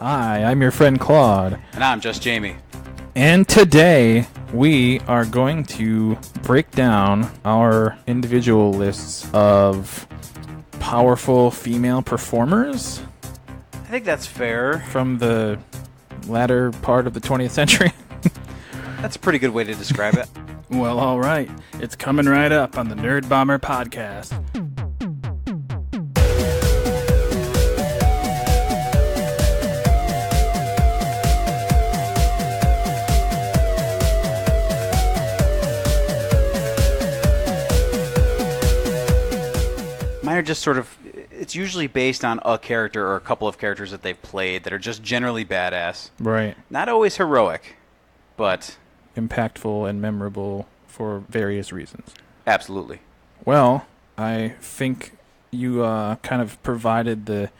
Hi, I'm your friend Claude. And I'm just Jamie. And today we are going to break down our individual lists of powerful female performers I think that's fair. from the latter part of the 20th century. That's a pretty good way to describe it. Well, all right. It's coming right up on the N.E.R.D.Bomber podcast. Mine are just sort of, it's usually based on a character or a couple of characters that they've played that are just generally badass. Right. Not always heroic, but Impactful and memorable for various reasons. absolutely. Well, I think you kind of provided the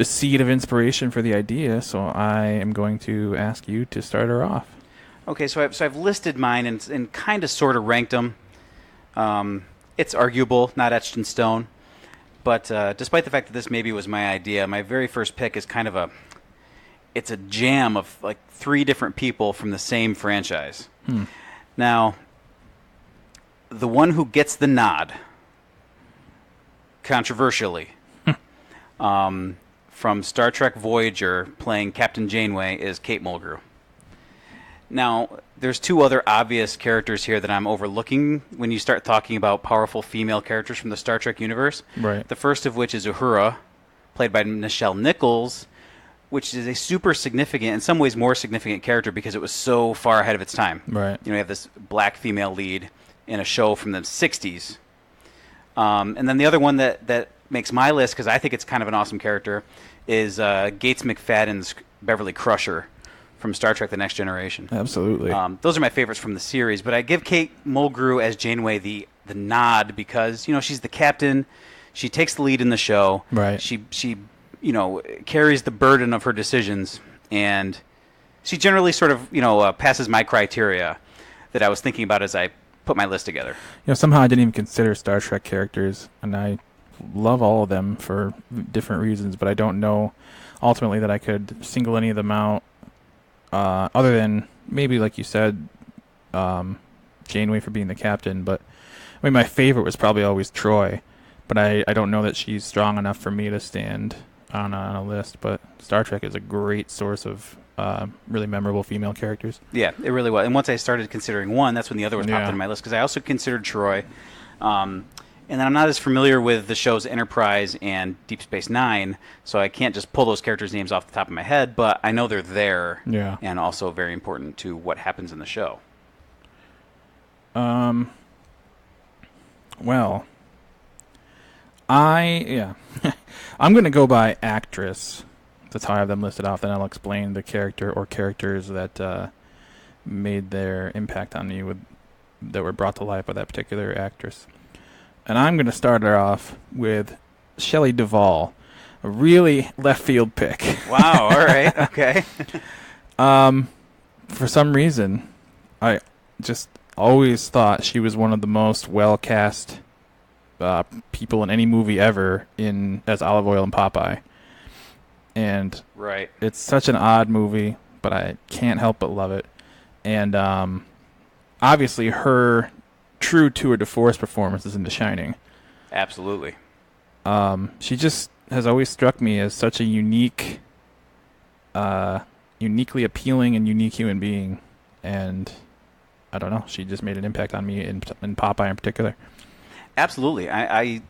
seed of inspiration for the idea, so I am going to ask you to start her off. Okay, so I've listed mine and kind of sort of ranked them. It's arguable, not etched in stone. But despite the fact that this maybe was my idea, my very first pick is kind of it's a jam of like 3 different people from the same franchise. Now, the one who gets the nod, controversially, from Star Trek Voyager playing Captain Janeway is Kate Mulgrew. Now, there's 2 other obvious characters here that I'm overlooking when you start talking about powerful female characters from the Star Trek universe. Right. The first of which is Uhura, played by Nichelle Nichols, which is a super significant, in some ways more significant character because it was so far ahead of its time. Right. You have this black female lead in a show from the 60s. And then the other one that makes my list, because I think it's kind of an awesome character, is Gates McFadden's Beverly Crusher from Star Trek The Next Generation. Absolutely. Those are my favorites from the series, but I give Kate Mulgrew as Janeway the nod because, she's the captain. She takes the lead in the show. Right. She carries the burden of her decisions, and she generally sort of, passes my criteria that I was thinking about as I put my list together. Somehow I didn't even consider Star Trek characters, and I love all of them for different reasons, but I don't know ultimately that I could single any of them out, other than maybe, like you said, Janeway for being the captain. But I mean, my favorite was probably always Troy, but I don't know that she's strong enough for me to stand on a list. But Star Trek is a great source of really memorable female characters. Yeah, it really was. And once I started considering one, that's when the other was popped Yeah. into my list, because I also considered Troy. And then I'm not as familiar with the shows Enterprise and Deep Space Nine, so I can't just pull those characters' names off the top of my head, but I know they're there, Yeah. and also very important to what happens in the show. Well, I'm going to go by actress. That's how I have them listed off. Then I'll explain the character or characters that made their impact on me that were brought to life by that particular actress. And I'm going to start her off with Shelley Duvall, a really left field pick. Wow, all right, okay. For some reason, I just always thought she was one of the most well-cast people in any movie ever as Olive Oyl in Popeye. And Right. it's such an odd movie, but I can't help but love it. And obviously her true tour de force performance is in The Shining. Absolutely. She just has always struck me as such a uniquely appealing and unique human being. And I don't know, she just made an impact on me in Popeye in particular. Absolutely. I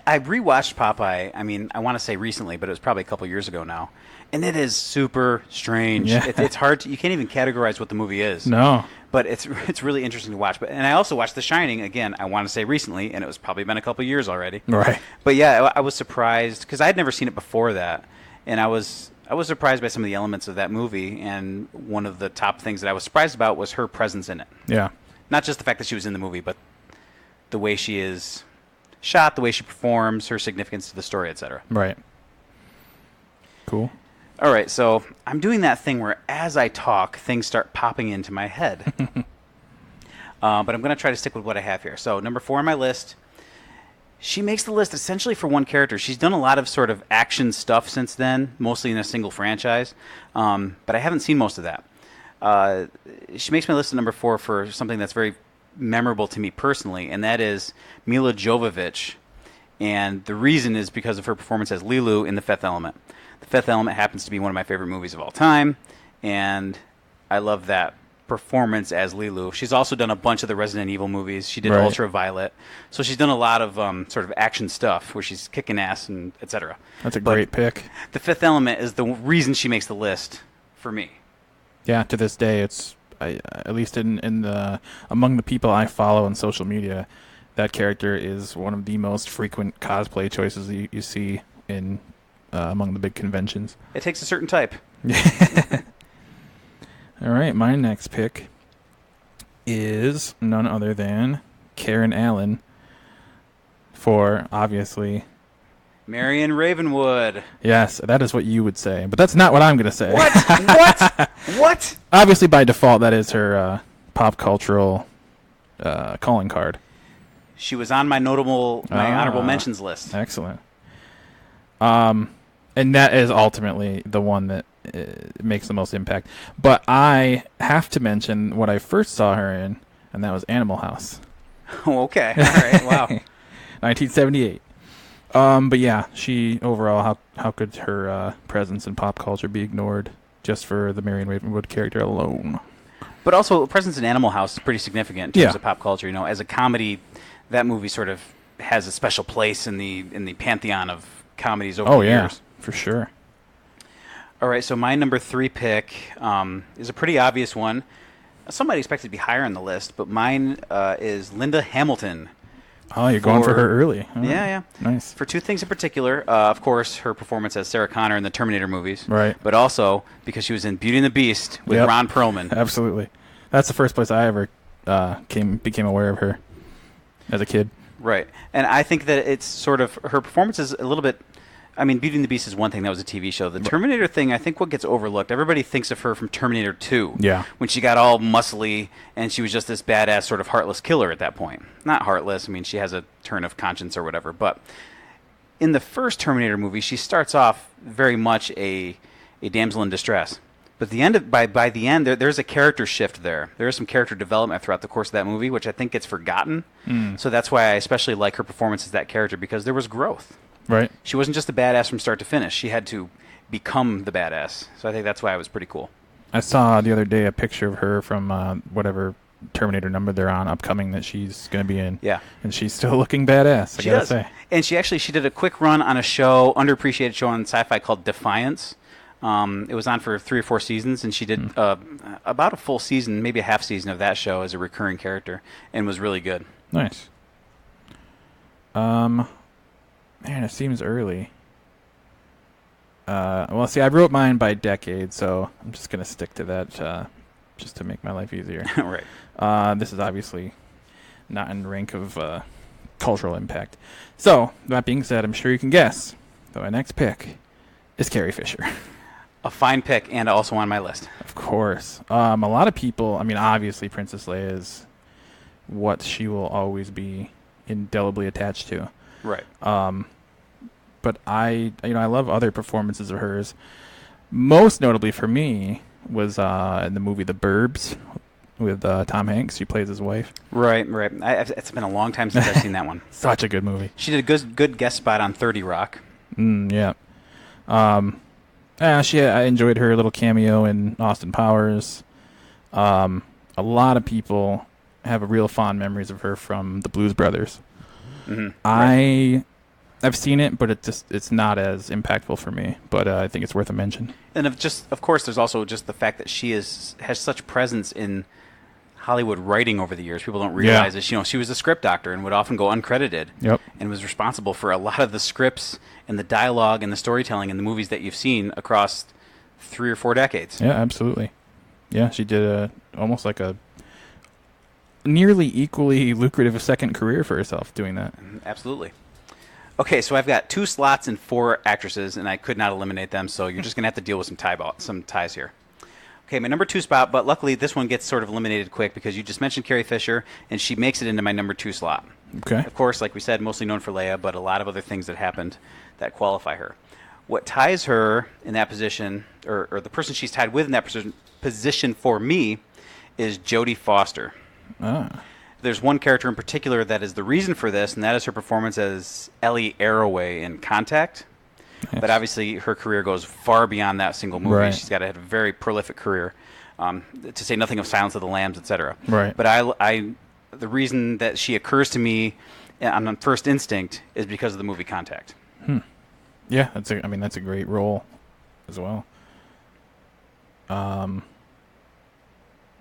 rewatched Popeye, I want to say recently, but it was probably a couple years ago now. And it is super strange. Yeah. It's hard you can't even categorize what the movie is. No. But it's really interesting to watch. And I also watched The Shining, again, I want to say recently, and it was probably been a couple years already. Right. But yeah, I was surprised, because I had never seen it before that. And I was surprised by some of the elements of that movie, and one of the top things that I was surprised about was her presence in it. Yeah. Not just the fact that she was in the movie, but the way she is shot, the way she performs, her significance to the story, etc. Right. Cool. All right, so I'm doing that thing where as I talk, things start popping into my head. But I'm going to try to stick with what I have here. So number 4 on my list She makes the list essentially for one character. She's done a lot of sort of action stuff since then, mostly in a single franchise, but I haven't seen most of that. She makes my list at number 4 for something that's very memorable to me personally, and that is Mila Jovovich. And the reason is because of her performance as Lilu in The Fifth Element. The Fifth Element happens to be one of my favorite movies of all time, and I love that performance as Lilu. She's also done a bunch of the Resident Evil movies. She did Right. Ultraviolet. So she's done a lot of sort of action stuff where she's kicking ass and etc. That's a But great pick. The Fifth Element is the reason she makes the list for me. Yeah, to this day, it's at least in the among the people I follow on social media, that character is one of the most frequent cosplay choices you see in among the big conventions. It takes a certain type. All right, my next pick is none other than Karen Allen for, obviously, Marion Ravenwood. yes, that is what you would say, but that's not what I'm going to say. What? What? What? Obviously, by default, that is her pop cultural calling card. She was on my honorable mentions list. Excellent. And that is ultimately the one that makes the most impact. But I have to mention what I first saw her in, and that was Animal House. Oh, okay. All right. Wow. 1978. But yeah, she overall, how could her presence in pop culture be ignored just for the Marion Ravenwood character alone? But also, presence in Animal House is pretty significant in terms Yeah. of pop culture. You know, as a comedy, that movie sort of has a special place in the pantheon of comedies over Oh the yeah, years. for sure. All right, so my number 3 pick is a pretty obvious one. Some might expect it to be higher on the list, but mine is Linda Hamilton. Oh, you're going for her early. All right. Yeah. Nice. For 2 things in particular. Of course, her performance as Sarah Connor in the Terminator movies. Right. But also because she was in Beauty and the Beast with Yep. Ron Perlman. Absolutely. That's the first place I ever became aware of her as a kid. Right. And I think that it's sort of, her performance is a little bit, I mean, Beauty and the Beast is one thing, that was a TV show. The Terminator thing, I think what gets overlooked, everybody thinks of her from Terminator 2. Yeah. When she got all muscly and she was just this badass sort of heartless killer at that point. Not heartless, I mean, she has a turn of conscience or whatever. But in the first Terminator movie, she starts off very much a damsel in distress. But by the end, there's a character shift there. There is some character development throughout the course of that movie, which I think gets forgotten. So that's why I especially like her performance as that character, because there was growth. Right. She wasn't just a badass from start to finish. She had to become the badass. So I think that's why it was pretty cool. I saw the other day a picture of her from whatever Terminator number they're on upcoming that she's going to be in. Yeah. And she's still looking badass, I She gotta does. say. And she did a quick run on a show, underappreciated show on Sci-Fi called Defiance. It was on for 3 or 4 seasons, and she did about a full season, maybe a half season of that show as a recurring character, and was really good. Nice. Man, it seems early. Well, see, I wrote mine by decade, so I'm just going to stick to that just to make my life easier. Right. This is obviously not in rank of cultural impact. So, that being said, I'm sure you can guess that my next pick is Carrie Fisher. A fine pick, and also on my list. Of course. A lot of people, I mean, obviously Princess Leia is what she will always be indelibly attached to. Right. But I love other performances of hers. Most notably for me was in the movie The Burbs with Tom Hanks. She plays his wife. Right. It's been a long time since I've seen that one. Such a good movie. She did a good guest spot on 30 Rock. Yeah. I enjoyed her little cameo in Austin Powers. A lot of people have real fond memories of her from the Blues Brothers. Mm-hmm. I've seen it, but it's not as impactful for me. But I think it's worth a mention. And of course, there's also just the fact that she has such presence in Hollywood writing over the years. People don't realize that she was a script doctor and would often go uncredited. Yep. And was responsible for a lot of the scripts and the dialogue and the storytelling in the movies that you've seen across 3 or 4 decades. Yeah, absolutely. Yeah, she did almost like a nearly equally lucrative second career for herself doing that. Absolutely. Okay, so I've got 2 slots and 4 actresses, and I could not eliminate them, so you're just going to have to deal with some ties here. Okay, my number 2 spot, but luckily this one gets sort of eliminated quick because you just mentioned Carrie Fisher, and she makes it into my number 2 slot. Okay. Of course, like we said, mostly known for Leia, but a lot of other things that happened that qualify her. What ties her in that position, or the person she's tied with in that position for me, is Jodie Foster. Ah. There's one character in particular that is the reason for this, and that is her performance as Ellie Arroway in Contact. Nice. But obviously, her career goes far beyond that single movie. Right. She's got a very prolific career, to say nothing of Silence of the Lambs, etc. Right. But the reason that she occurs to me on first instinct is because of the movie Contact. Yeah, that's a great role as well. So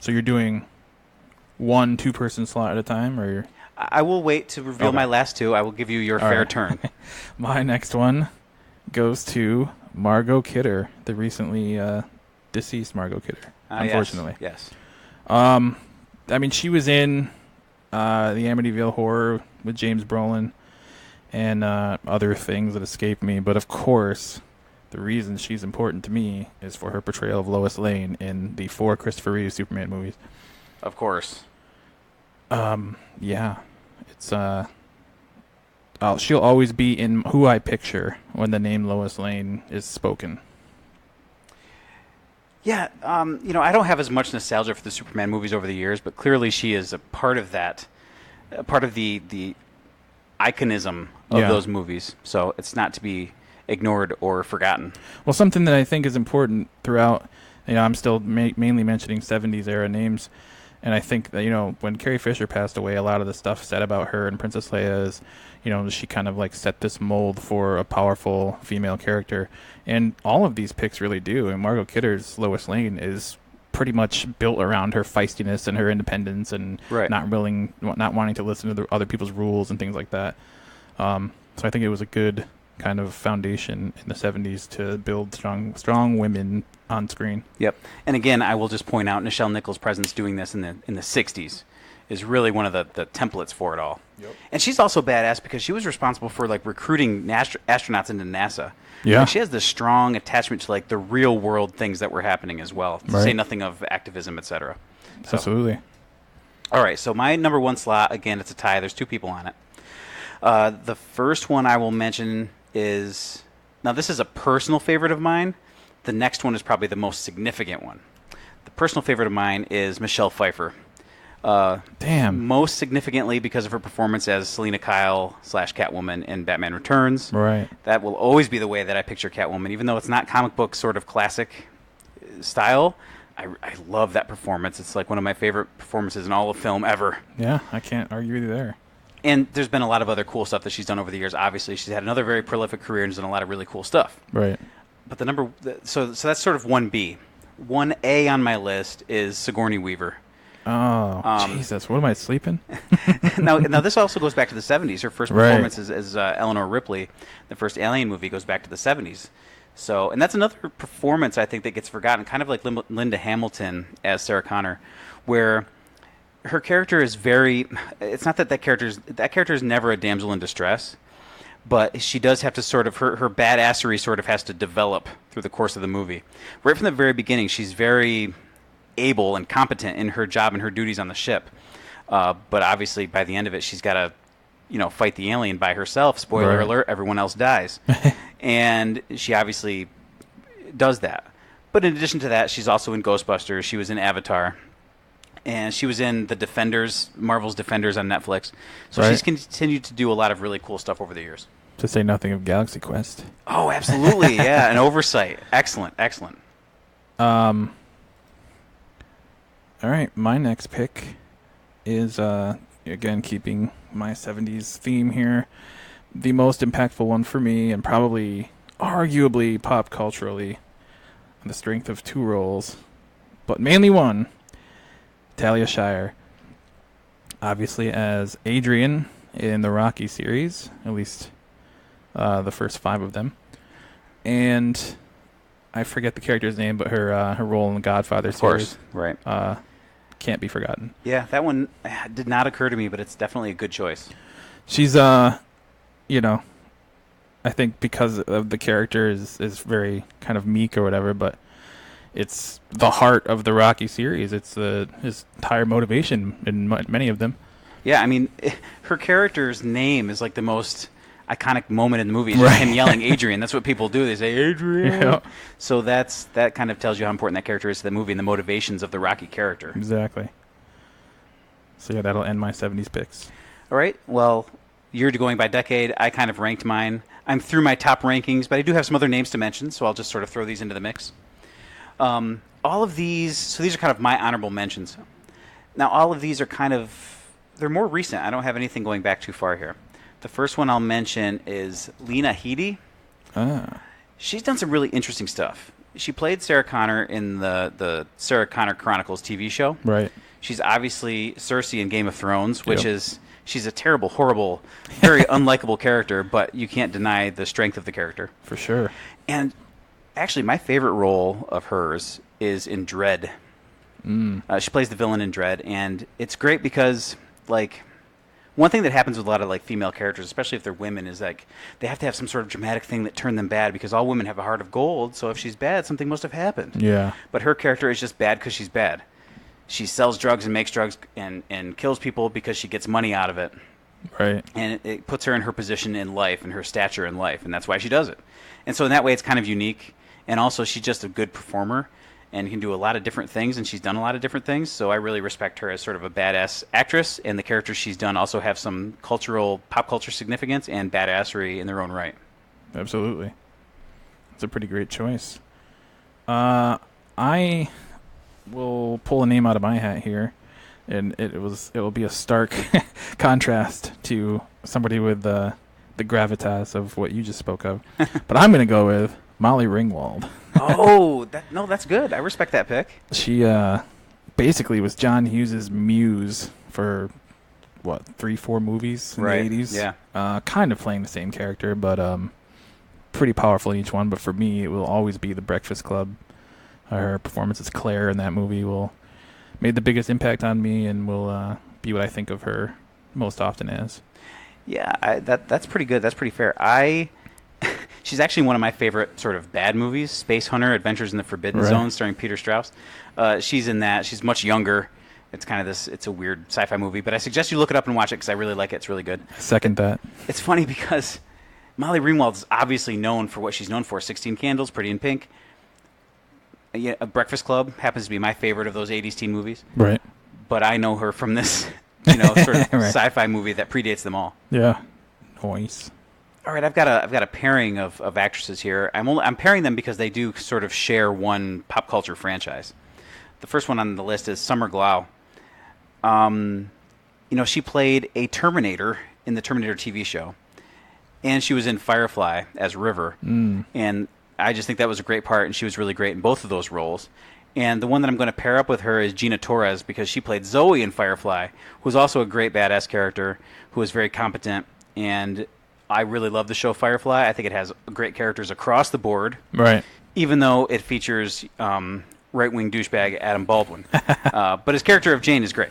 you're doing 1 2-person slot at a time, or I will wait to reveal Okay. my last two. I will give you your All fair right. turn. my next one goes to Margot Kidder, the recently deceased Margot Kidder, unfortunately. Yes. She was in the Amityville Horror with James Brolin and other things that escape me. But of course, the reason she's important to me is for her portrayal of Lois Lane in the 4 Christopher Reeve Superman movies. Of course. Yeah, it's she'll always be in who I picture when the name Lois Lane is spoken. Yeah, I don't have as much nostalgia for the Superman movies over the years, but clearly she is a part of that, a part of the iconism of Yeah. those movies. So it's not to be ignored or forgotten. Well, something that I think is important throughout, I'm still mainly mentioning 70s era names, and I think that, when Carrie Fisher passed away, a lot of the stuff said about her and Princess Leia is, she kind of like set this mold for a powerful female character, and all of these picks really do. And Margot Kidder's Lois Lane is pretty much built around her feistiness and her independence and Right. not wanting to listen to the other people's rules and things like that. So I think it was a good kind of foundation in the 70s to build strong women on screen. Yep. And again, I will just point out Nichelle Nichols' presence doing this in the 60s is really one of the templates for it all. Yep. And she's also badass because she was responsible for recruiting astronauts into NASA. Yeah. She has this strong attachment to the real world things that were happening as well. To Right. say nothing of activism, etc. So, Absolutely. all right, so my number 1 slot, again, it's a tie. There's 2 people on it. The first one I will mention is, now this is a personal favorite of mine. The next one is probably the most significant one. The personal favorite of mine is Michelle Pfeiffer. Damn. Most significantly because of her performance as Selena Kyle / Catwoman in Batman Returns. Right. That will always be the way that I picture Catwoman, even though it's not comic book sort of classic style. I love that performance. It's like one of my favorite performances in all of film ever. Yeah, I can't argue with you there. And there's been a lot of other cool stuff that she's done over the years. Obviously, she's had another very prolific career and has done a lot of really cool stuff. Right. But so that's sort of 1B. 1A on my list is Sigourney Weaver. Oh, Jesus. What am I sleeping? now this also goes back to the 70s. Her first Right. performance as Eleanor Ripley, the first Alien movie, goes back to the 70s. So, and that's another performance I think that gets forgotten, kind of like Linda Hamilton as Sarah Connor, where her character is it's not that character is never a damsel in distress, but she does have to sort of, her badassery sort of has to develop through the course of the movie. Right from the very beginning, she's very able and competent in her job and her duties on the ship. But obviously by the end of it, she's got to, fight the alien by herself. Spoiler Right. alert, everyone else dies. And she obviously does that. But in addition to that, she's also in Ghostbusters. She was in Avatar. And she was in the Defenders, Marvel's Defenders on Netflix. So Right. she's continued to do a lot of really cool stuff over the years. To say nothing of Galaxy Quest. Oh, absolutely. Yeah, an oversight. Excellent. All right, my next pick is, again, keeping my 70s theme here, the most impactful one for me, and probably, arguably, pop culturally, on the strength of 2 roles, but mainly one, Talia Shire. Obviously as Adrian in the Rocky series, at least the first 5 of them. And I forget the character's name, but her role in the Godfather Of course. series Right. can't be forgotten. Yeah, that one did not occur to me, but it's definitely a good choice. She's I think because of the character is very kind of meek or whatever, but it's the heart of the Rocky series. It's his entire motivation in many of them. Yeah, I mean, her character's name is like the most iconic moment in the movie. It's just him yelling Adrian. That's what people do. They say Adrian. Yeah. So that kind of tells you how important that character is to the movie and the motivations of the Rocky character. Exactly. So yeah, that'll end my 70s picks. All right. Well, you're going by decade. I kind of ranked mine. I'm through my top rankings, but I do have some other names to mention, so I'll just sort of throw these into the mix. All of these, so these are kind of my honorable mentions. Now, all of these are kind of, they're more recent. I don't have anything going back too far here. The first one I'll mention is Lena Headey. She's done some really interesting stuff. She played Sarah Connor in the Sarah Connor Chronicles TV show. Right. She's obviously Cersei in Game of Thrones, which is, she's a terrible, horrible, very unlikable character, but you can't deny the strength of the character. For sure. And actually, my favorite role of hers is in Dread. She plays the villain in Dread, and it's great because, like, one thing that happens with a lot of, like, female characters, especially if they're women, is, like, they have to have some sort of dramatic thing that turned them bad because all women have a heart of gold, so if she's bad, something must have happened. Yeah. But her character is just bad because she's bad. She sells drugs and makes drugs and kills people because she gets money out of it. Right. And it puts her in her position in life and her stature in life, and that's why she does it. And so in that way, it's kind of unique. And also, she's just a good performer and can do a lot of different things, and she's done a lot of different things. So I really respect her as sort of a badass actress, and the characters she's done also have some pop culture significance and badassery in their own right. Absolutely. It's a pretty great choice. I will pull a name out of my hat here, and it will be a stark contrast to somebody with the gravitas of what you just spoke of. But I'm going to go with Molly Ringwald. That's good. I respect that pick. She basically was John Hughes's muse for 3-4 movies in the 80s. Yeah. Kind of playing the same character, but pretty powerful in each one. But for me, it will always be The Breakfast Club. Her performance as Claire in that movie made the biggest impact on me, and will be what I think of her most often as. Yeah, that's pretty good. That's pretty fair. She's actually one of my favorite sort of bad movies, Space Hunter: Adventures in the Forbidden Zone, starring Peter Strauss. She's in that. She's much younger. It's kind of it's a weird sci-fi movie, but I suggest you look it up and watch it because I really like it. It's really good. Second that. It's funny because Molly Ringwald is obviously known for what she's known for, 16 Candles, Pretty in Pink. Yeah, A Breakfast Club happens to be my favorite of those 80s teen movies. Right. But I know her from this, sort of sci-fi movie that predates them all. Yeah. Nice. All right, I've got a pairing of actresses here. I'm pairing them because they do sort of share one pop culture franchise. The first one on the list is Summer Glau. She played a Terminator in the Terminator TV show, and she was in Firefly as River. And I just think that was a great part, and she was really great in both of those roles. And the one that I'm going to pair up with her is Gina Torres, because she played Zoe in Firefly, who was also a great badass character, who was very competent. And I really love the show Firefly. I think it has great characters across the board. Right. Even though it features right-wing douchebag Adam Baldwin. But his character of Jane is great.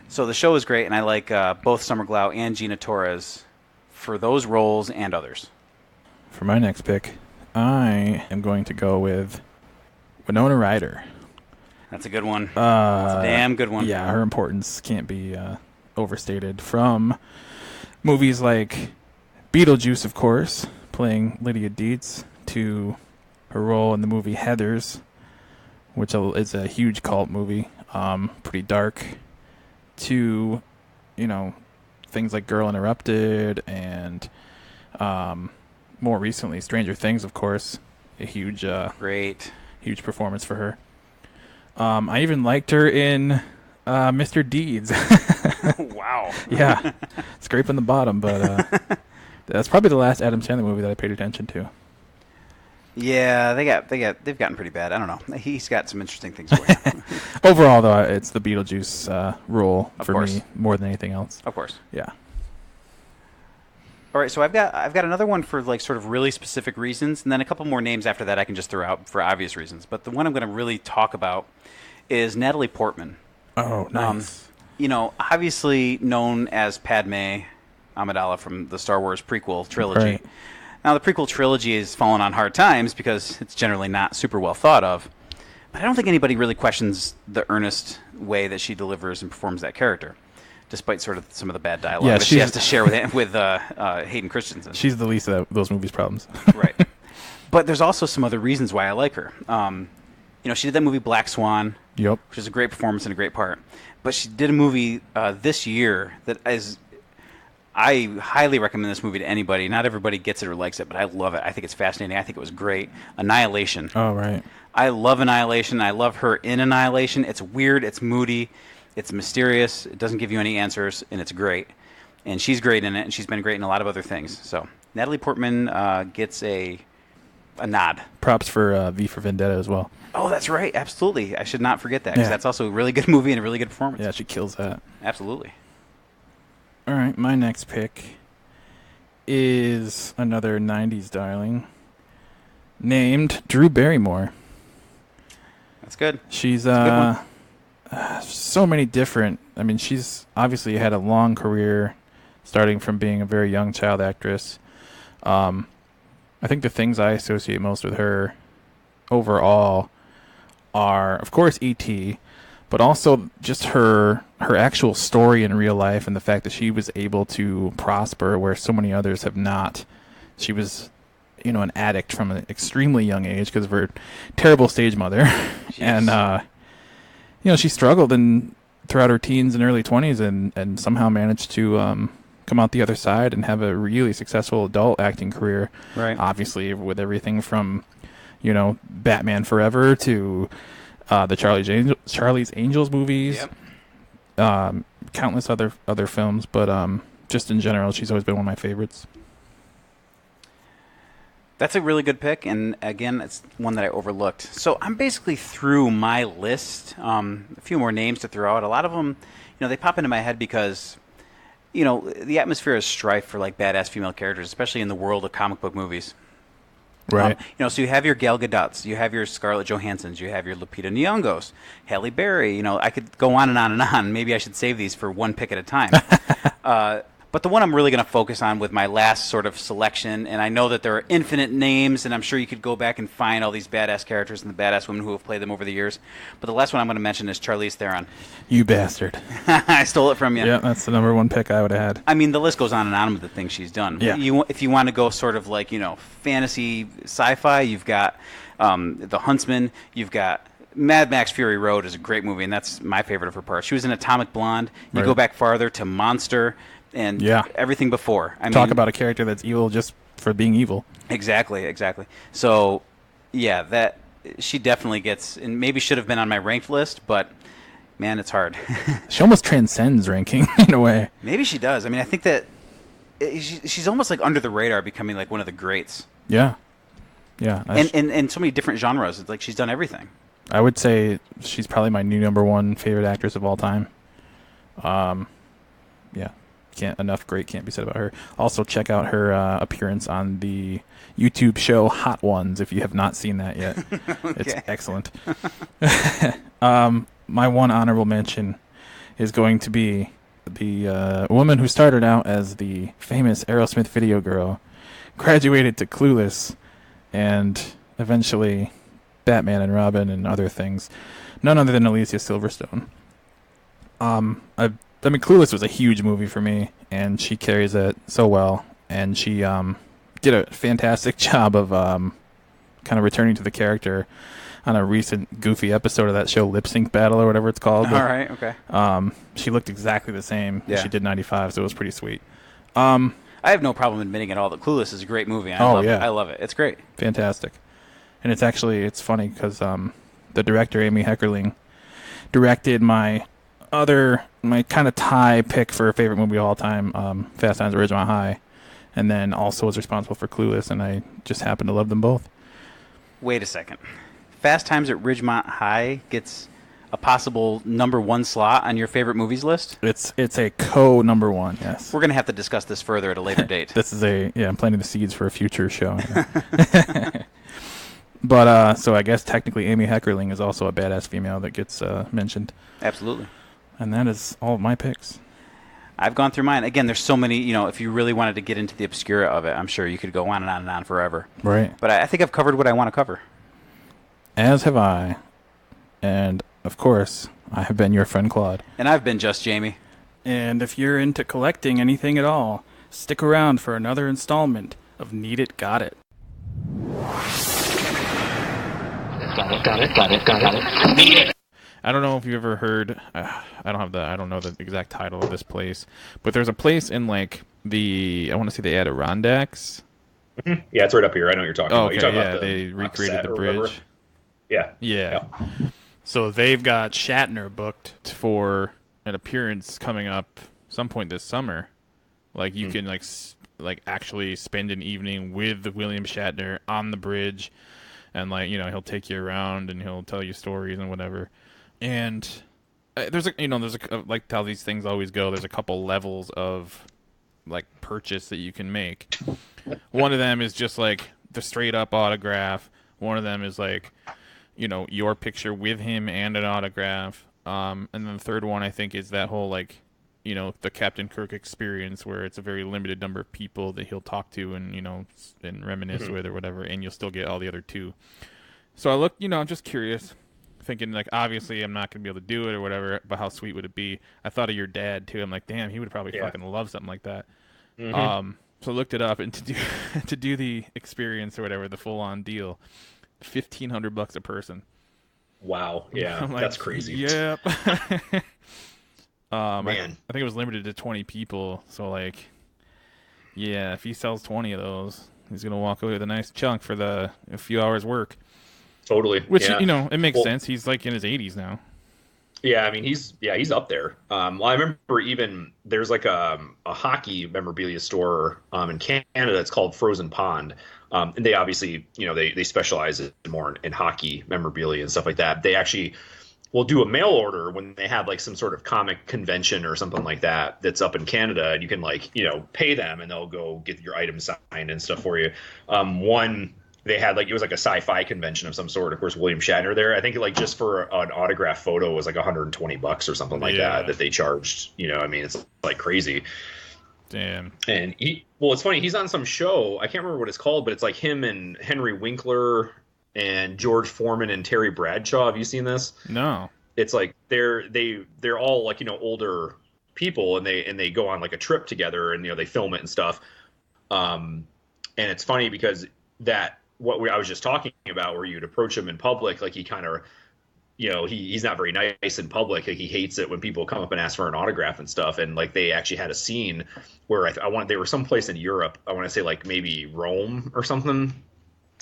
So the show is great, and I like both Summer Glau and Gina Torres for those roles and others. For my next pick, I am going to go with Winona Ryder. That's a good one. That's a damn good one. Yeah, her importance can't be overstated. From movies like Beetlejuice, of course, playing Lydia Dietz, to her role in the movie Heathers, which is a huge cult movie, pretty dark, to, things like Girl Interrupted, and more recently, Stranger Things, of course, a huge performance for her. I even liked her in Mr. Deeds. Wow. Yeah, scraping the bottom, but that's probably the last Adam Sandler movie that I paid attention to. Yeah, they've gotten pretty bad. I don't know. He's got some interesting things going on. Overall, though, it's the Beetlejuice role for me more than anything else. Of course. Yeah. All right, so I've got another one for like sort of really specific reasons, and then a couple more names after that I can just throw out for obvious reasons. But the one I'm going to really talk about is Natalie Portman. Oh, nice. Obviously known as Padme Amidala from the Star Wars prequel trilogy. Right. Now, the prequel trilogy has fallen on hard times because it's generally not super well thought of. But I don't think anybody really questions the earnest way that she delivers and performs that character. despite sort of some of the bad dialogue Yeah, that she has to share with Hayden Christensen. She's the least of those movies' problems. Right. But there's also some other reasons why I like her. She did that movie Black Swan, Yep. which is a great performance and a great part. But she did a movie this year that is... I highly recommend this movie to anybody. Not everybody gets it or likes it, but I love it. I think it's fascinating. I think it was great. Annihilation. Oh, right. I love Annihilation. I love her in Annihilation. It's weird. It's moody. It's mysterious. It doesn't give you any answers, and it's great. And she's great in it, and she's been great in a lot of other things. So Natalie Portman gets a nod. Props for V for Vendetta as well. Oh, that's right. Absolutely. I should not forget that, because that's also a really good movie and a really good performance. Yeah, she kills that. Absolutely. All right, my next pick is another 90s darling named Drew Barrymore. That's good. She's That's a good so many different... I mean, she's obviously had a long career starting from being a very young child actress. I think the things I associate most with her overall are, of course, E.T., but also just her actual story in real life and the fact that she was able to prosper where so many others have not. She was, an addict from an extremely young age because of her terrible stage mother. And, she struggled throughout her teens and early 20s and somehow managed to come out the other side and have a really successful adult acting career. Right. Obviously, with everything from, Batman Forever to... the Charlie's Angels movies, countless other films, but just in general, she's always been one of my favorites. That's a really good pick, and again, it's one that I overlooked. So I'm basically through my list. A few more names to throw out. A lot of them, they pop into my head because, the atmosphere is strife for like badass female characters, especially in the world of comic book movies. Right. So you have your Gal Gadots, you have your Scarlett Johanssons, you have your Lupita Nyong'os, Halle Berry. I could go on and on and on. Maybe I should save these for one pick at a time. But the one I'm really going to focus on with my last sort of selection, and I know that there are infinite names, and I'm sure you could go back and find all these badass characters and the badass women who have played them over the years. But the last one I'm going to mention is Charlize Theron. You bastard. I stole it from you. Yeah, that's the number one pick I would have had. I mean, the list goes on and on with the things she's done. Yeah. If you want to go sort of like, fantasy sci-fi, you've got The Huntsman, you've got... Mad Max Fury Road is a great movie, and that's my favorite of her parts. She was in Atomic Blonde. You go back farther to Monster and everything before. Talk about a character that's evil just for being evil. Exactly. So, yeah, she definitely gets, and maybe should have been on my ranked list, but, man, it's hard. She almost transcends ranking in a way. Maybe she does. I mean, I think that she's almost like under the radar becoming like one of the greats. Yeah. And so many different genres. It's like she's done everything. I would say she's probably my new number one favorite actress of all time. Enough great can't be said about her. Also, check out her appearance on the YouTube show Hot Ones if you have not seen that yet. Okay. It's excellent. My one honorable mention is going to be the woman who started out as the famous Aerosmith video girl, graduated to Clueless, and eventually Batman and Robin and other things. None other than Alicia Silverstone. I mean, Clueless was a huge movie for me, and she carries it so well. And she did a fantastic job of kind of returning to the character on a recent goofy episode of that show, Lip Sync Battle or whatever it's called. All right, okay. She looked exactly the same as she did 95, so it was pretty sweet. I have no problem admitting at all that Clueless is a great movie. I love it. It's great. Fantastic. And it's funny because the director, Amy Heckerling, directed my kind of tie pick for a favorite movie of all time, Fast Times at Ridgemont High, and then also was responsible for Clueless, and I just happen to love them both. Wait a second. Fast Times at Ridgemont High gets a possible number one slot on your favorite movies list? It's a number one, yes. We're going to have to discuss this further at a later date. This is I'm planting the seeds for a future show. But, so I guess technically Amy Heckerling is also a badass female that gets mentioned. Absolutely. And that is all of my picks. I've gone through mine. Again, there's so many, if you really wanted to get into the obscura of it, I'm sure you could go on and on and on forever. Right. But I think I've covered what I want to cover. As have I. And, of course, I have been your friend Claude. And I've been Just Jamie. And if you're into collecting anything at all, stick around for another installment of Need It, Got It. Got it. Need it. I don't know if you've ever heard. I don't know the exact title of this place, but there's a place in like I want to say the Adirondacks. Yeah, it's right up here. I know what you're talking about. Okay, You're talking yeah, about they recreated the bridge. Yeah. So they've got Shatner booked. For an appearance coming up some point this summer. Like you can like actually spend an evening with William Shatner on the bridge, and like he'll take you around and he'll tell you stories and whatever. And there's like how these things always go. There's a couple levels of like purchase that you can make. One of them is just like the straight up autograph. One of them is like your picture with him and an autograph. And then the third one I think is that whole like the Captain Kirk experience where it's a very limited number of people that he'll talk to and and reminisce with or whatever, and you'll still get all the other two. So I looked, I'm just curious, thinking like obviously I'm not gonna be able to do it or whatever, but how sweet would it be? I thought of your dad too. I'm like, damn, he would probably fucking love something like that. So I looked it up, and to do the experience or whatever, the full on deal, $1,500 a person. Wow. Yeah, I'm like, that's crazy. Yep. Man. I think it was limited to 20 people, so like, yeah, if he sells 20 of those, he's gonna walk away with a nice chunk for a few hours work. Totally. Which yeah. It makes sense. He's like in his 80s now. Yeah, I mean he's up there. Well, I remember even there's like a hockey memorabilia store in Canada. It's called Frozen Pond, and they obviously they specialize more in hockey memorabilia and stuff like that. They actually will do a mail order when they have like some sort of comic convention or something like that that's up in Canada, and you can like pay them and they'll go get your items signed and stuff for you. One they had like it was like a sci-fi convention of some sort. Of course, William Shatner there. I think like just for an autograph photo was like $120 or something like that they charged. I mean, it's like crazy. Damn. And it's funny. He's on some show. I can't remember what it's called, but it's like him and Henry Winkler and George Foreman and Terry Bradshaw. Have you seen this? No. It's like they're all like older people, and they go on like a trip together, and they film it and stuff. And it's funny because I was just talking about, where you'd approach him in public, like he kind of, he's not very nice in public. Like he hates it when people come up and ask for an autograph and stuff. And like they actually had a scene where they were someplace in Europe. I want to say like maybe Rome or something.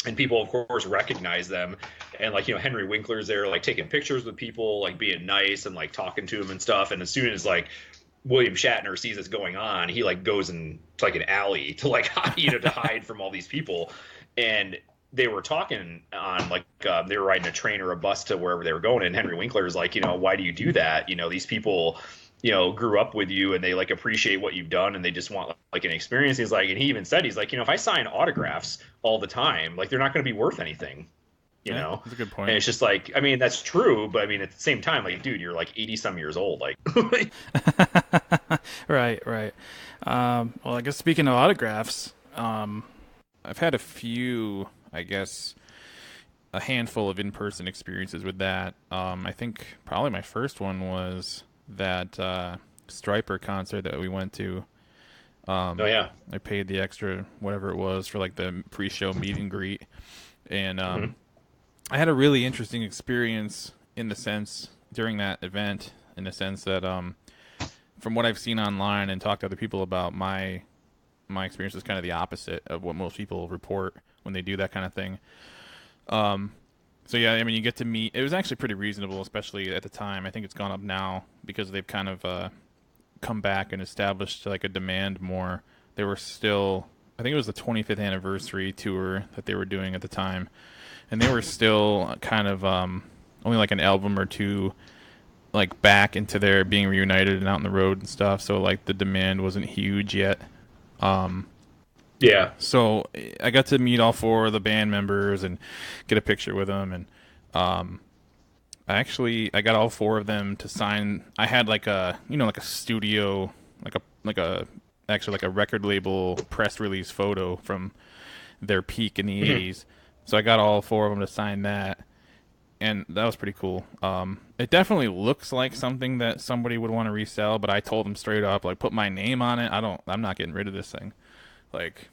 And people, of course, recognize them. And like, Henry Winkler's there, like taking pictures with people, like being nice and like talking to him and stuff. And as soon as like William Shatner sees this going on, he like goes in to like an alley to like to hide from all these people. And they were talking on like they were riding a train or a bus to wherever they were going, and Henry Winkler is like, why do you do that? These people, grew up with you, and they like appreciate what you've done, and they just want like an experience. He's like, and he even said, he's like, if I sign autographs all the time, like they're not going to be worth anything. That's a good point. And it's just like, I mean, that's true, but I mean, at the same time, like, dude, you're like 80 some years old, like. Right. Well, I guess speaking of autographs, I've had a few, I guess, a handful of in-person experiences with that. I think probably my first one was that Striper concert that we went to. Oh yeah. I paid the extra whatever it was for like the pre-show meet and greet, and I had a really interesting experience in the sense during that event, in the sense that from what I've seen online and talked to other people about, my experience is kind of the opposite of what most people report when they do that kind of thing. So yeah, I mean, you get to meet. It was actually pretty reasonable, especially at the time. I think it's gone up now because they've kind of come back and established like a demand more. They were still, I think it was the 25th anniversary tour that they were doing at the time, and they were still kind of only like an album or two like back into their being reunited and out on the road and stuff. So like the demand wasn't huge yet. Yeah. So I got to meet all four of the band members and get a picture with them, and I got all four of them to sign. I had like a like a studio, like a record label press release photo from their peak in the 80s. So I got all four of them to sign that, and that was pretty cool. It definitely looks like something that somebody would want to resell, but I told them straight up, like, put my name on it. I'm not getting rid of this thing. Like,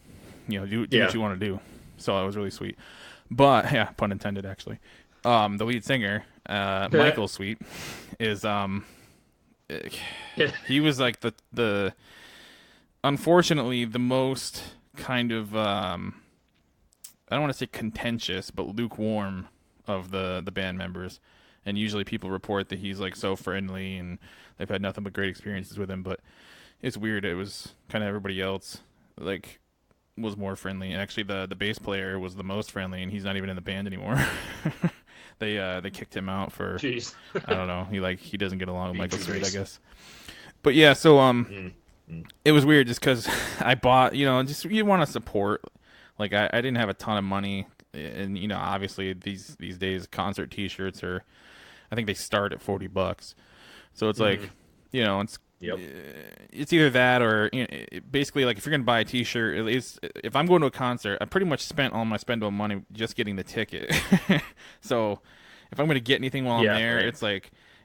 do what you want to do. So it was really sweet. But yeah, pun intended, actually. The lead singer, Michael Sweet, is he was like the unfortunately the most kind of I don't want to say contentious, but lukewarm of the band members. And usually people report that he's like so friendly and they've had nothing but great experiences with him. But it's weird. It was kind of everybody else like was more friendly. And actually the bass player was the most friendly, and he's not even in the band anymore. They kicked him out for Jeez. I don't know. He doesn't get along with Michael Sweet, I guess. But yeah, so it was weird just because I bought, just you want to support. Like I didn't have a ton of money, and obviously these days concert T-shirts are, I think they start at $40. So it's like, it's it's either that or basically like if you're gonna buy a T-shirt, at least if I'm going to a concert, I pretty much spent all my spendable money just getting the ticket. So if I'm gonna get anything while I'm there, right.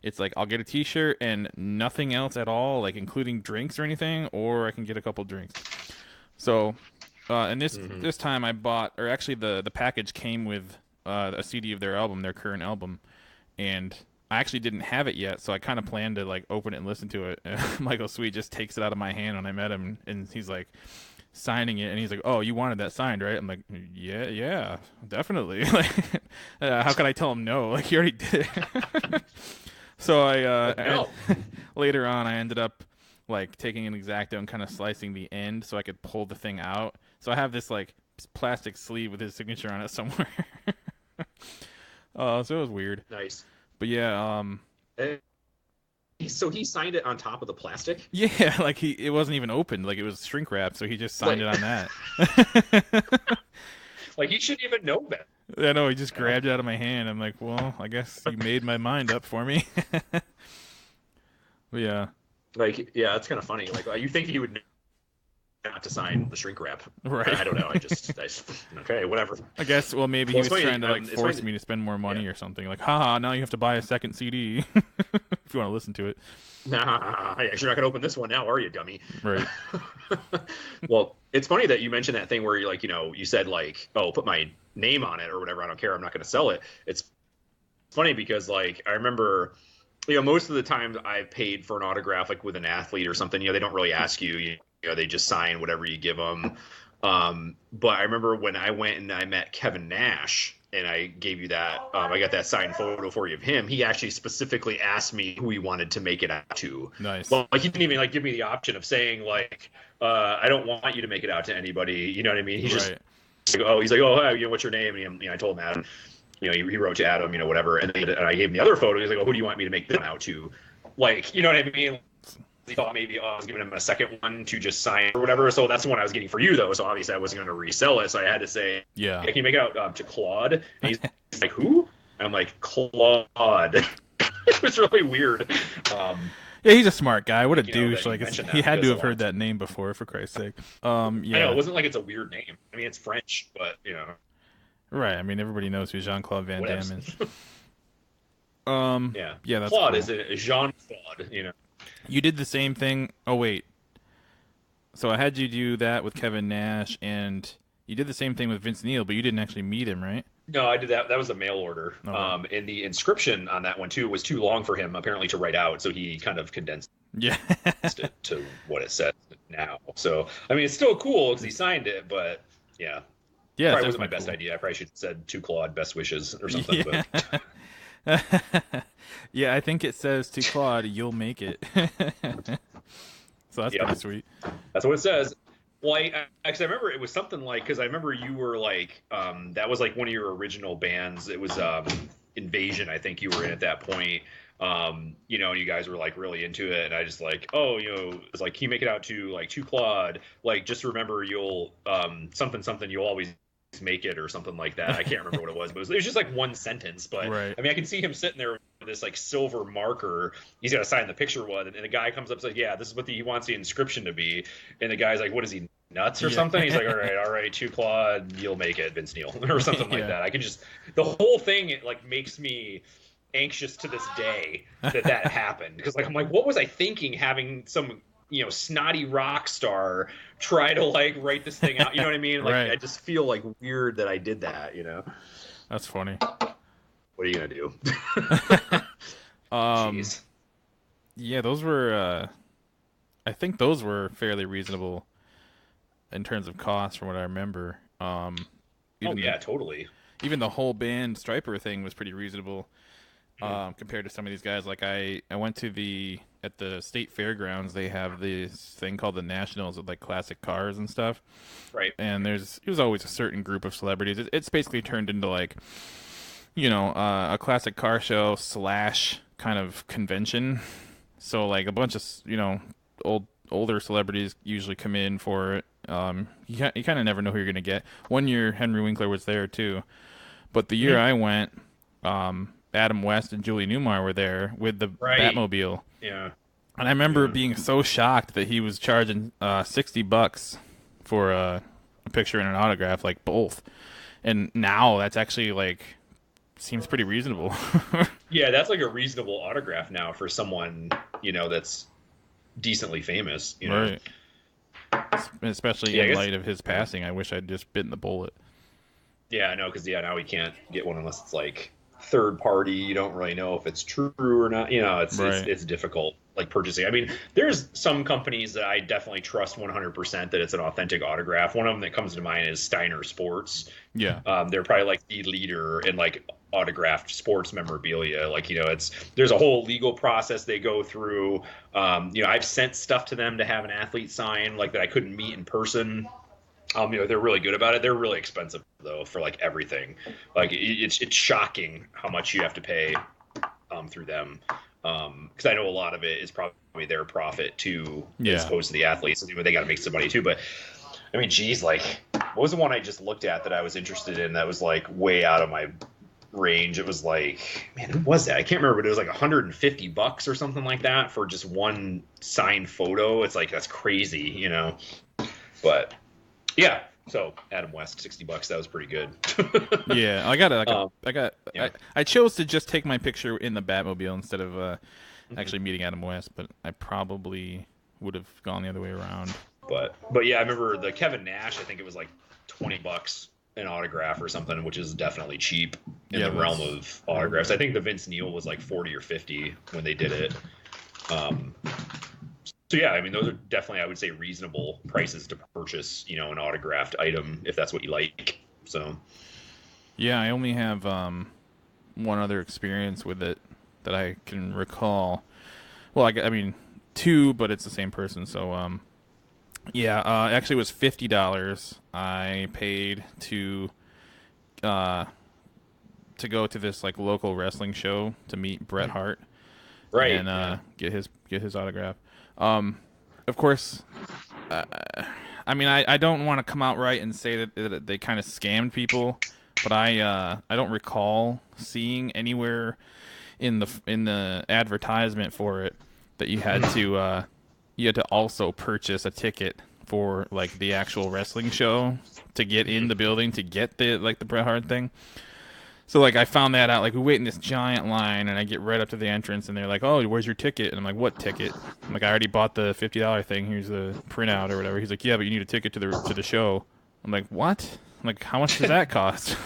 It's like I'll get a T-shirt and nothing else at all, like including drinks or anything, or I can get a couple drinks. So and this time I bought, or actually the package came with a CD of their album, their current album, and I actually didn't have it yet, so I kind of planned to like open it and listen to it. And Michael Sweet just takes it out of my hand when I met him, and he's like signing it, and he's like, "Oh, you wanted that signed, right?" I'm like, "Yeah, definitely." Like, how could I tell him no? Like, he already did it. So I later on I ended up like taking an X-Acto and kind of slicing the end so I could pull the thing out. So I have this like plastic sleeve with his signature on it somewhere. So it was weird. Nice. But yeah, so he signed it on top of the plastic? Yeah, like it wasn't even opened, like it was shrink wrapped, so he just signed it on that. Like he shouldn't even know that. I know, he just grabbed it out of my hand. I'm like, well, I guess you made my mind up for me. But yeah. Like, yeah, that's kind of funny. Like, you think he would know not to sign the shrink wrap? Right. I don't know. Okay, whatever. I guess. Well, maybe he was trying to like force me to spend more money or something. Like, haha, now you have to buy a second CD if you want to listen to it. Nah, you're not gonna open this one now, are you, dummy? Right. Well, it's funny that you mentioned that thing where you like, you said like, oh, put my name on it or whatever. I don't care. I'm not gonna sell it. It's funny because like I remember. Most of the time I've paid for an autograph, like with an athlete or something, they don't really ask you, they just sign whatever you give them. But I remember when I went and I met Kevin Nash and I gave you that, I got that signed photo for you of him. He actually specifically asked me who he wanted to make it out to. Nice. Well, like he didn't even like give me the option of saying like, I don't want you to make it out to anybody. You know what I mean? He's just, he's like, oh, what's your name? And I told him Adam. He wrote to Adam, whatever, and I gave him the other photo. He's like, "Oh, who do you want me to make them out to?" Like, you know what I mean? He thought maybe I was giving him a second one to just sign or whatever. So that's the one I was getting for you, though. So obviously I wasn't going to resell it. So I had to say, "Yeah, can you make it out to Claude?" And he's like, "Who?" And I'm like, "Claude." It was really weird. Yeah, he's a smart guy. What a douche! Like he had to have heard that name before, for Christ's sake. Yeah, I know it wasn't like it's a weird name. I mean, it's French, but Right, I mean everybody knows who Jean-Claude Van Damme is. Yeah, that's Claude cool. is a Jean-Claude, You did the same thing. Oh wait, so I had you do that with Kevin Nash, and you did the same thing with Vince Neil, but you didn't actually meet him, right? No, I did that. That was a mail order. Oh. And the inscription on that one too was too long for him apparently to write out, so he kind of condensed it to what it says now. So I mean, it's still cool because he signed it, but yeah. Yeah, probably wasn't my best idea. I probably should have said to Claude, best wishes or something. Yeah. But... yeah, I think it says to Claude, you'll make it. So that's pretty sweet. That's what it says. Well, actually, I remember it was something like, because I remember you were like, that was like one of your original bands. It was Invasion, I think you were in at that point. You guys were like really into it, and I just like, it's like, can you make it out to like to Claude? Like, just remember you'll something you'll always make it or something like that. I can't remember what it was, but it was just like one sentence. But right. I mean, I can see him sitting there this like silver marker. He's got to sign the picture one, and the guy comes up and says, "Yeah, this is what he wants the inscription to be." And the guy's like, "What is he, nuts or something?" He's like, all right, to Claude, you'll make it, Vince Neil," or something like that. I can just the whole thing it like makes me anxious to this day that happened, because like I'm like, what was I thinking having some snotty rock star try to like write this thing out? You know what I mean? Like I just feel like weird that I did that. That's funny. What are you gonna do? Jeez. Yeah, those were. I think those were fairly reasonable in terms of cost, from what I remember. Totally. Even the whole band Striper thing was pretty reasonable compared to some of these guys. Like I went to at the state fairgrounds. They have this thing called the Nationals with like classic cars and stuff. Right. And it was always a certain group of celebrities. It's basically turned into like, a classic car show / kind of convention. So like a bunch of older celebrities usually come in for it. You kind of never know who you're gonna get. One year Henry Winkler was there too, but the year I went, Adam West and Julie Newmar were there with the Batmobile. Yeah. And I remember being so shocked that he was charging $60 for a picture and an autograph, like both. And now that's actually like seems pretty reasonable. Yeah, that's like a reasonable autograph now for someone that's decently famous. Right. Especially in light of his passing, I wish I'd just bitten the bullet. Yeah, I know, because now we can't get one unless it's like third party. You don't really know if it's true or not. It's difficult, like purchasing. I mean, there's some companies that I definitely trust 100% that it's an authentic autograph. One of them that comes to mind is Steiner Sports. Yeah. They're probably like the leader in like autographed sports memorabilia. Like, there's a whole legal process they go through. I've sent stuff to them to have an athlete sign, like that I couldn't meet in person. They're really good about it. They're really expensive though for like everything. Like it's shocking how much you have to pay through them. Because I know a lot of it is probably their profit too, as opposed to the athletes. So they got to make some money too. But I mean, geez, like what was the one I just looked at that I was interested in that was like way out of my range? It was like, man, who was that? I can't remember, but it was like $150 or something like that for just one signed photo. It's like, that's crazy, But yeah, so Adam West, $60. That was pretty good. Yeah, I chose to just take my picture in the Batmobile instead of actually meeting Adam West, but I probably would have gone the other way around. But yeah, I remember the Kevin Nash. I think it was like $20 an autograph or something, which is definitely cheap in the realm of autographs. I think the Vince Neil was like 40 or 50 when they did it. So yeah, I mean, those are definitely, I would say, reasonable prices to purchase, an autographed item if that's what you like. So yeah, I only have one other experience with it that I can recall. Well, I mean, two, but it's the same person. So actually, it was $50. I paid to go to this like local wrestling show to meet Bret Hart, right, and get his autograph. Of course, I mean, I don't want to come out right and say that they kind of scammed people, but I don't recall seeing anywhere in the advertisement for it that you had to also purchase a ticket for like the actual wrestling show to get in the building to get the Bret Hart thing. So, like, I found that out. Like, we wait in this giant line, and I get right up to the entrance, and they're like, "Oh, where's your ticket?" And I'm like, "What ticket?" I'm like, "I already bought the $50 thing. Here's the printout or whatever." He's like, "Yeah, but you need a ticket to the show." I'm like, "What?" I'm like, "How much does that cost?"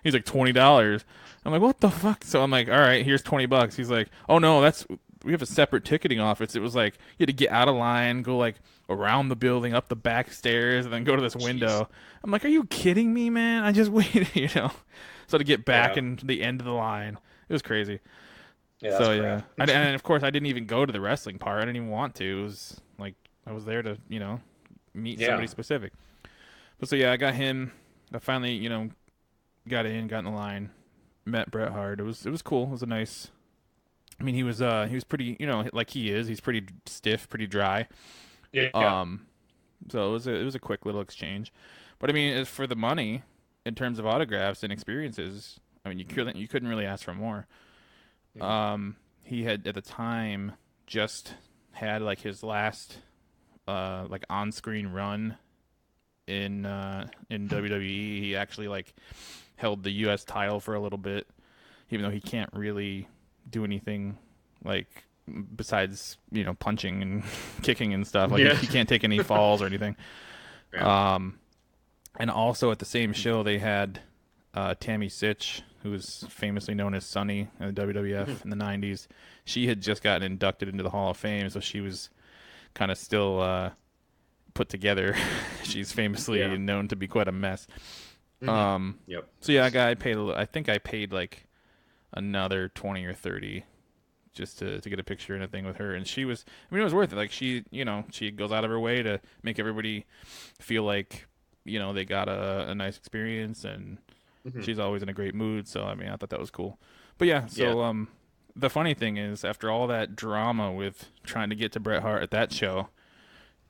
He's like, $20. I'm like, "What the fuck?" So I'm like, "All right, here's $20." He's like, "Oh no, we have a separate ticketing office." It was like you had to get out of line, go like around the building, up the back stairs, and then go to this window. I'm like, "Are you kidding me, man? I just waited, So to get back into the end of the line, it was crazy. Yeah, so yeah, and of course I didn't even go to the wrestling part. I didn't even want to. It was like I was there to meet somebody specific. But so yeah, I got him. I finally got in the line, met Bret Hart. It was cool. It was a nice. I mean, he was pretty like he is. He's pretty stiff, pretty dry. Yeah. So it was a quick little exchange, but I mean, as for the money. In terms of autographs and experiences, I mean, you couldn't really ask for more. He had at the time just had like his last like on-screen run in WWE. He actually like held the U.S. title for a little bit, even though he can't really do anything like besides punching and kicking and stuff. Like he can't take any falls or anything. Yeah. And also at the same show they had Tammy Sitch, who was famously known as Sunny in the WWF in the 90s. She had just gotten inducted into the Hall of Fame, so she was kind of still put together. She's famously known to be quite a mess. So yeah, I think I paid like another 20 or 30 just to get a picture and a thing with her, and she was, I mean, it was worth it. Like she goes out of her way to make everybody feel like they got a nice experience, and she's always in a great mood. So I mean, I thought that was cool. But yeah, so the funny thing is, after all that drama with trying to get to Bret Hart at that show,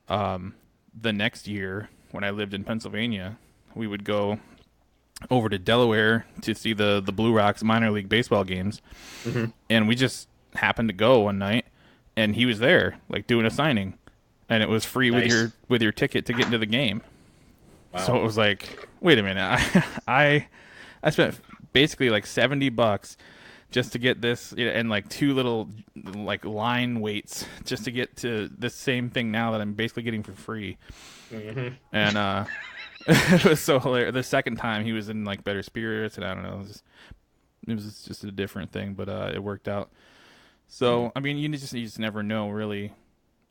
the next year when I lived in Pennsylvania, we would go over to Delaware to see the Blue Rocks minor league baseball games, and we just happened to go one night, and he was there like doing a signing, and it was free with your ticket to get into the game. Wow. So it was like, wait a minute, I spent basically like $70 just to get this, and like two little like line waits just to get to the same thing now that I'm basically getting for free. And it was so hilarious. The second time he was in like better spirits, and I don't know, it was just a different thing, but it worked out. So I mean, you just never know really,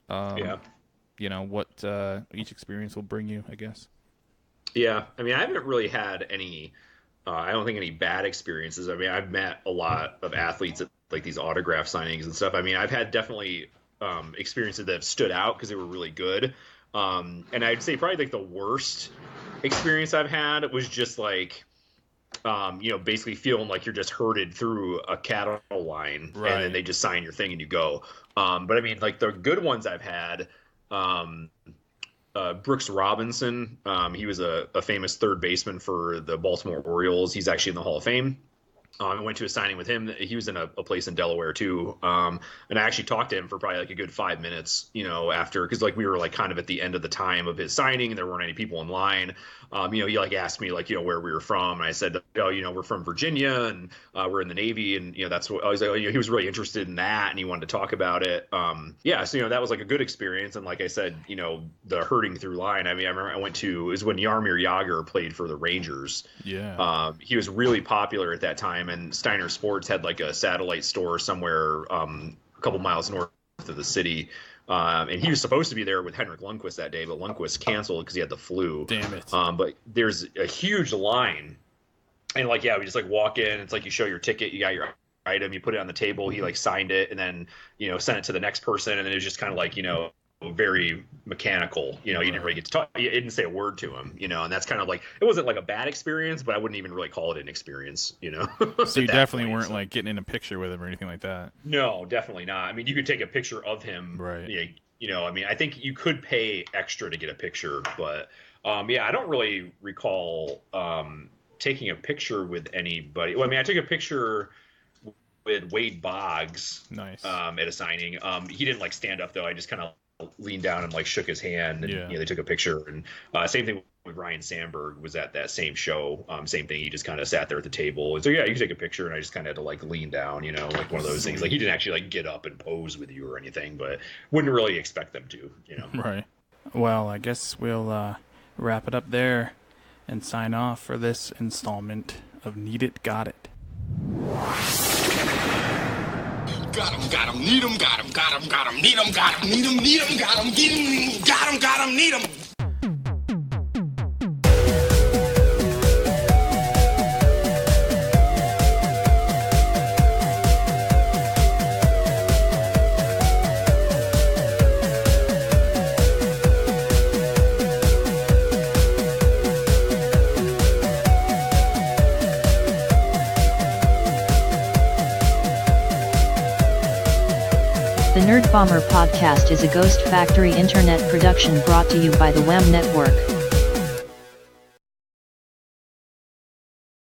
what each experience will bring you, I guess. Yeah, I mean, I haven't really had any. I don't think any bad experiences. I mean, I've met a lot of athletes at like these autograph signings and stuff. I mean, I've had definitely experiences that have stood out because they were really good. And I'd say probably like the worst experience I've had was just like, basically feeling like you're just herded through a cattle line, right, and then they just sign your thing and you go. But I mean, like the good ones I've had, Brooks Robinson, he was a famous third baseman for the Baltimore Orioles. He's actually in the Hall of Fame. I went to a signing with him. He was in a place in Delaware too. And I actually talked to him for probably like a good 5 minutes, after, cause like we were like kind of at the end of the time of his signing and there weren't any people in line. He like asked me like, where we were from. And I said, we're from Virginia and we're in the Navy. And, that's what I was like, he was really interested in that and he wanted to talk about it. So, that was like a good experience. And like I said, the herding through line, I mean, I remember it was when Jaromir Jagr played for the Rangers. Yeah. He was really popular at that time. And Steiner Sports had like a satellite store somewhere a couple miles north of the city. And he was supposed to be there with Henrik Lundqvist that day, but Lundqvist canceled because he had the flu. Damn it. But there's a huge line. And like, we just like walk in. It's like you show your ticket, you got your item, you put it on the table. He like signed it and then, sent it to the next person. And then it was just kind of like, very mechanical, you didn't really get to talk, you didn't say a word to him, and that's kind of like, it wasn't like a bad experience, but I wouldn't even really call it an experience, So you definitely weren't like getting in a picture with him or anything like that? No, definitely not. I mean, you could take a picture of him, right? I mean, I think you could pay extra to get a picture, but I don't really recall taking a picture with anybody. Well, I mean, I took a picture with Wade Boggs, nice, at a signing. He didn't like stand up though. I just kind of leaned down and like shook his hand and they took a picture. And same thing with Ryan Sandberg was at that same show. Same thing, he just kind of sat there at the table and so you could take a picture, and I just kind of had to like lean down, like one of those things. Like he didn't actually like get up and pose with you or anything, but wouldn't really expect them to, Right. Well, I guess we'll wrap it up there and sign off for this installment of Need It, Got It. Got him, need him, got him, need him, got him, need him, got him, get him, got him, need him. The N.E.R.D.Bomber podcast is a Ghost Factory internet production brought to you by the WAM Network.